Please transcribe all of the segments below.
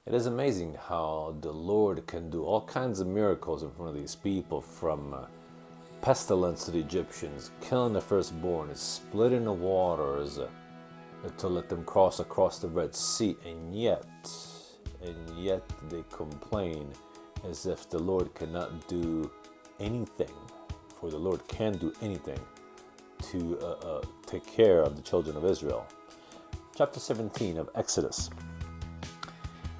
It is amazing how the Lord can do all kinds of miracles in front of these people, from pestilence to the Egyptians, killing the firstborn, splitting the waters to let them cross across the Red Sea, and yet they complain as if the Lord cannot do anything, for the Lord can do anything to take care of the children of Israel. Chapter 17 of Exodus.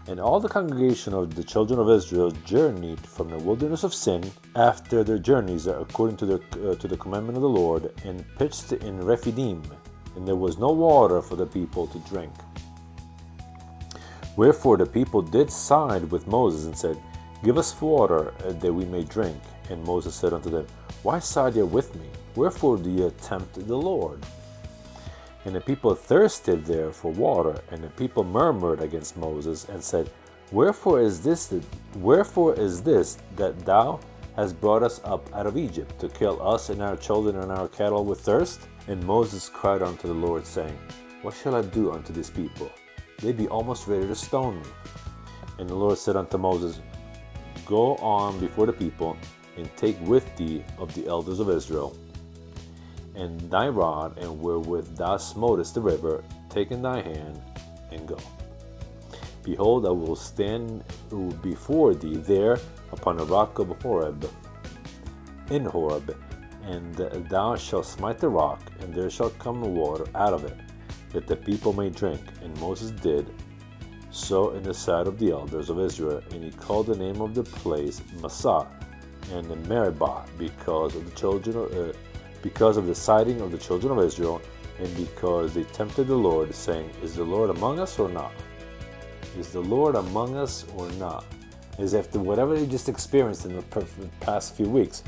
And all the congregation of the children of Israel journeyed from the wilderness of Sin after their journeys according to the commandment of the Lord, and pitched in Rephidim, and there was no water for the people to drink. Wherefore the people did side with Moses, and said, Give us water, that we may drink. And Moses said unto them, Why side ye with me? Wherefore do ye tempt the Lord? And the people thirsted there for water, and the people murmured against Moses, and said, Wherefore is this that thou hast brought us up out of Egypt, to kill us and our children and our cattle with thirst? And Moses cried unto the Lord, saying, What shall I do unto this people? They be almost ready to stone me. And the Lord said unto Moses, Go on before the people, and take with thee of the elders of Israel, and thy rod, and wherewith thou smotest the river, take in thy hand, and go. Behold, I will stand before thee there upon the rock of Horeb, in Horeb, and thou shalt smite the rock, and there shall come water out of it, that the people may drink. And Moses did so in the sight of the elders of Israel, and he called the name of the place Massah, and Meribah, because of the siding of the children of Israel, and because they tempted the Lord, saying, Is the Lord among us or not? Is the Lord among us or not? As if whatever they just experienced in the past few weeks,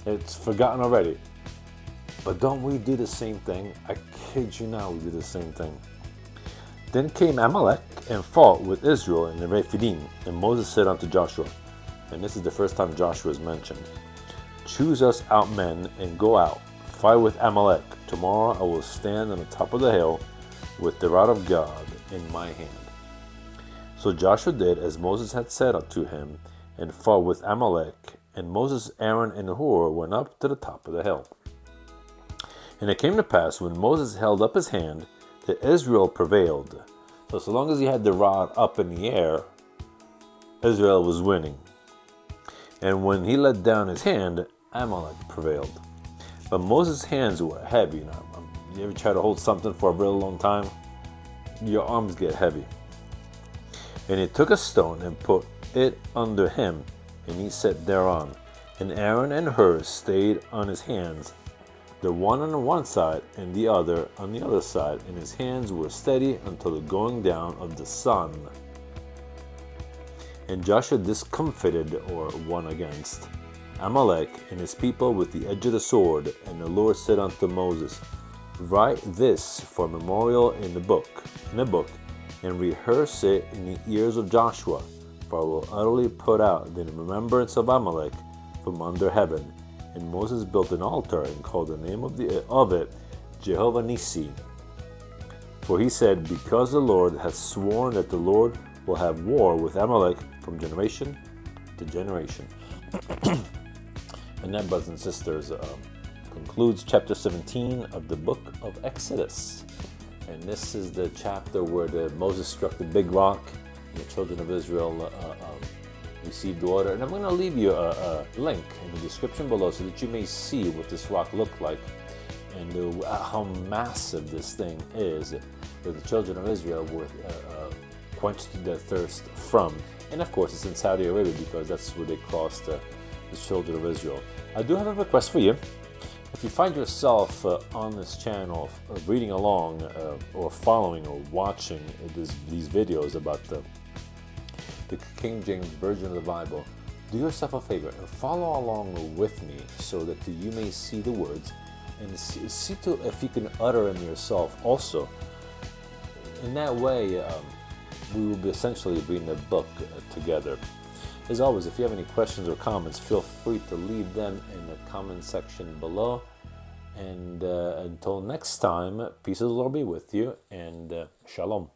it's forgotten already. But don't we do the same thing? I kid you not, we do the same thing. Then came Amalek and fought with Israel in the Rephidim, and Moses said unto Joshua, and this is the first time Joshua is mentioned, Choose us out men, and go out, fight with Amalek. Tomorrow I will stand on the top of the hill with the rod of God in my hand. So Joshua did as Moses had said unto him, and fought with Amalek. And Moses, Aaron, and Hur went up to the top of the hill. And it came to pass, when Moses held up his hand, that Israel prevailed. So long as he had the rod up in the air, Israel was winning. And when he let down his hand, Amalek prevailed. But Moses' hands were heavy. You ever try to hold something for a really long time? Your arms get heavy. And he took a stone and put it under him, and he sat thereon. And Aaron and Hur stayed on his hands, the one on one side and the other on the other side, and his hands were steady until the going down of the sun. And Joshua discomfited, or won against, Amalek and his people with the edge of the sword. And the Lord said unto Moses, Write this for a memorial in the book, and rehearse it in the ears of Joshua, for I will utterly put out the remembrance of Amalek from under heaven. And Moses built an altar, and called the name of it Jehovah Nissi. For he said, Because the Lord hath sworn that the Lord will have war with Amalek from generation to generation. And that, brothers and sisters, concludes chapter 17 of the book of Exodus. And this is the chapter where Moses struck the big rock, and the children of Israel received water. And I'm going to leave you a link in the description below so that you may see what this rock looked like, and how massive this thing is that the children of Israel were quenched their thirst from. And of course, it's in Saudi Arabia, because that's where they crossed the children of Israel. I do have a request for you. If you find yourself on this channel reading along or following or watching these videos about the King James Version of the Bible, do yourself a favor and follow along with me so that you may see the words, and see to if you can utter them yourself also. In that way, we will be essentially reading the book together. As always, if you have any questions or comments, feel free to leave them in the comment section below. And until next time, peace of the Lord be with you, and shalom.